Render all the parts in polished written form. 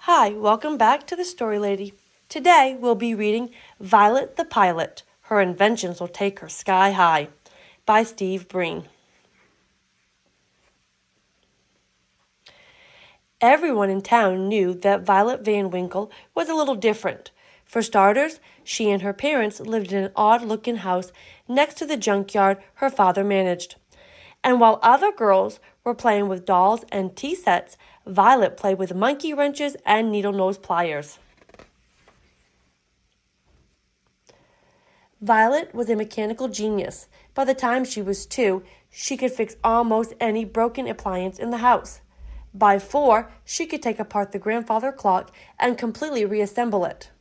Hi, welcome back to the Story Lady. Today we'll be reading Violet the Pilot. Her inventions will take her sky high by Steve Breen. Everyone in town knew that Violet Van Winkle was a little different. For starters, she and her parents lived in an odd-looking house next to the junkyard her father managed. And while other girls were playing with dolls and tea sets, Violet played with monkey wrenches and needle-nose pliers. Violet was a mechanical genius. By the time she was 2, she could fix almost any broken appliance in the house. By 4, she could take apart the grandfather clock and completely reassemble it.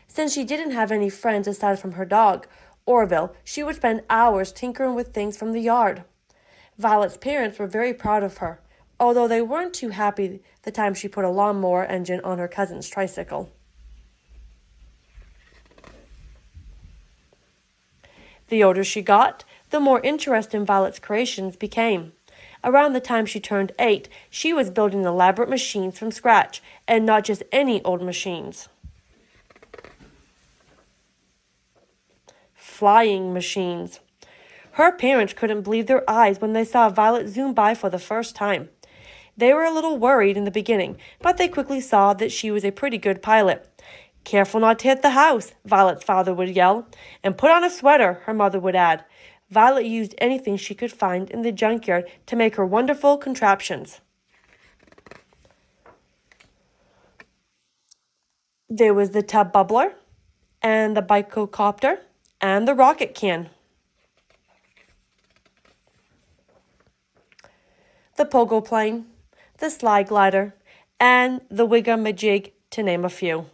Since she didn't have any friends aside from her dog, Orville, she would spend hours tinkering with things from the yard. Violet's parents were very proud of her, although they weren't too happy the time she put a lawnmower engine on her cousin's tricycle. The older she got, the more interested in Violet's creations became. Around the time she turned 8, she was building elaborate machines from scratch, and not just any old machines. Flying machines. Her parents couldn't believe their eyes when they saw Violet zoom by for the first time. They were a little worried in the beginning, but they quickly saw that she was a pretty good pilot. "Careful not to hit the house," Violet's father would yell. "And put on a sweater," her mother would add. Violet used anything she could find in the junkyard to make her wonderful contraptions. There was the tub bubbler, and the bicocopter, and the rocket can. The pogo plane, the slide glider, and the wigga-majig, to name a few.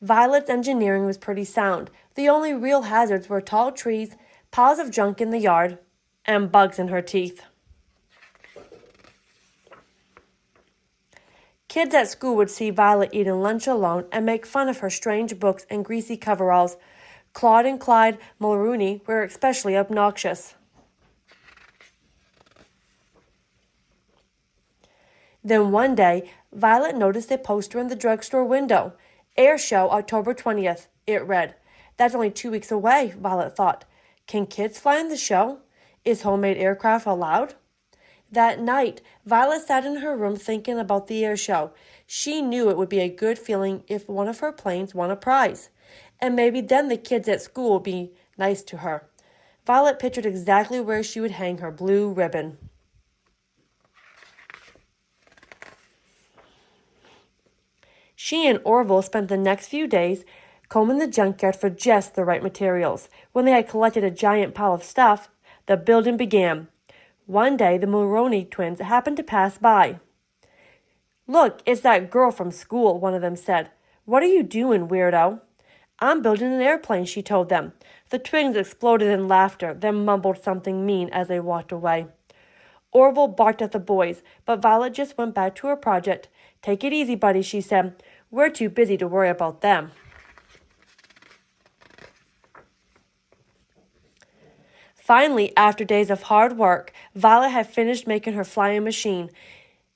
Violet's engineering was pretty sound. The only real hazards were tall trees, piles of junk in the yard, and bugs in her teeth. Kids at school would see Violet eating lunch alone and make fun of her strange books and greasy coveralls. Claude and Clyde Mulrooney were especially obnoxious. Then one day, Violet noticed a poster in the drugstore window. Air Show, October 20th, it read. That's only 2 weeks away, Violet thought. Can kids fly in the show? Is homemade aircraft allowed? That night, Violet sat in her room thinking about the air show. She knew it would be a good feeling if one of her planes won a prize. And maybe then the kids at school would be nice to her. Violet pictured exactly where she would hang her blue ribbon. She and Orville spent the next few days combing the junkyard for just the right materials. When they had collected a giant pile of stuff, the building began. One day, the Mulroney twins happened to pass by. "Look, it's that girl from school," one of them said. "What are you doing, weirdo?" "I'm building an airplane," she told them. The twins exploded in laughter, then mumbled something mean as they walked away. Orville barked at the boys, but Violet just went back to her project. "Take it easy, buddy," she said. "We're too busy to worry about them." Finally, after days of hard work, Violet had finished making her flying machine.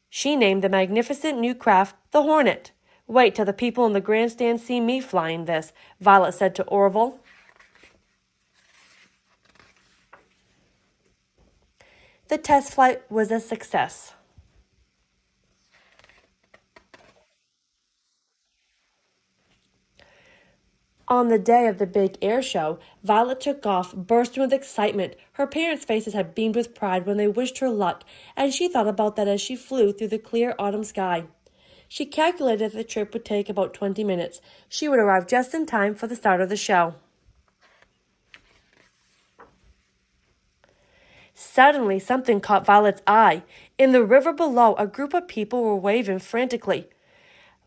She named the magnificent new craft the Hornet. "Wait till the people in the grandstand see me flying this," Violet said to Orville. The test flight was a success. On the day of the big air show, Violet took off, bursting with excitement. Her parents' faces had beamed with pride when they wished her luck, and she thought about that as she flew through the clear autumn sky. She calculated the trip would take about 20 minutes. She would arrive just in time for the start of the show. Suddenly, something caught Violet's eye. In the river below, a group of people were waving frantically.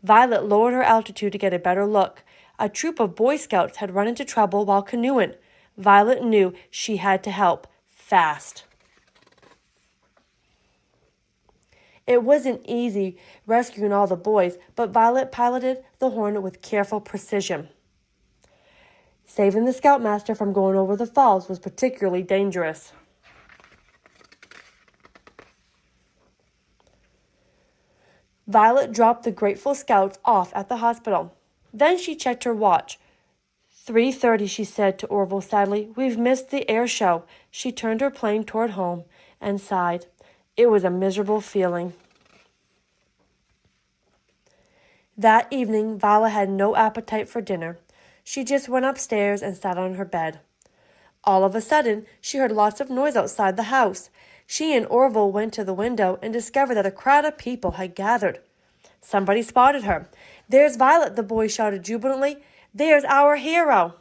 Violet lowered her altitude to get a better look. A troop of Boy Scouts had run into trouble while canoeing. Violet knew she had to help, fast. It wasn't easy rescuing all the boys, but Violet piloted the Hornet with careful precision. Saving the Scoutmaster from going over the falls was particularly dangerous. Violet dropped the grateful scouts off at the hospital. Then she checked her watch. 3:30, she said to Orville sadly. We've missed the air show. She turned her plane toward home and sighed. It was a miserable feeling. That evening, Violet had no appetite for dinner. She just went upstairs and sat on her bed. All of a sudden, she heard lots of noise outside the house. She and Orville went to the window and discovered that a crowd of people had gathered. Somebody spotted her. There's Violet, the boy shouted jubilantly. There's our hero.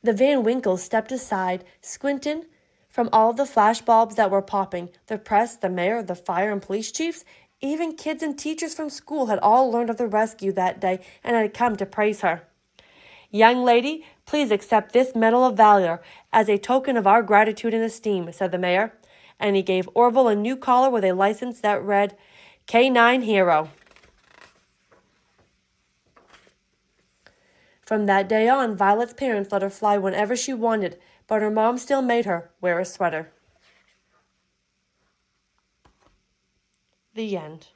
The Van Winkles stepped aside, squinting from all the flash bulbs that were popping. The press, the mayor, the fire and police chiefs, even kids and teachers from school had all learned of the rescue that day and had come to praise her. Young lady, please accept this Medal of Valor as a token of our gratitude and esteem, said the mayor, and he gave Orville a new collar with a license that read, K9 Hero. From that day on, Violet's parents let her fly whenever she wanted, but her mom still made her wear a sweater. The end.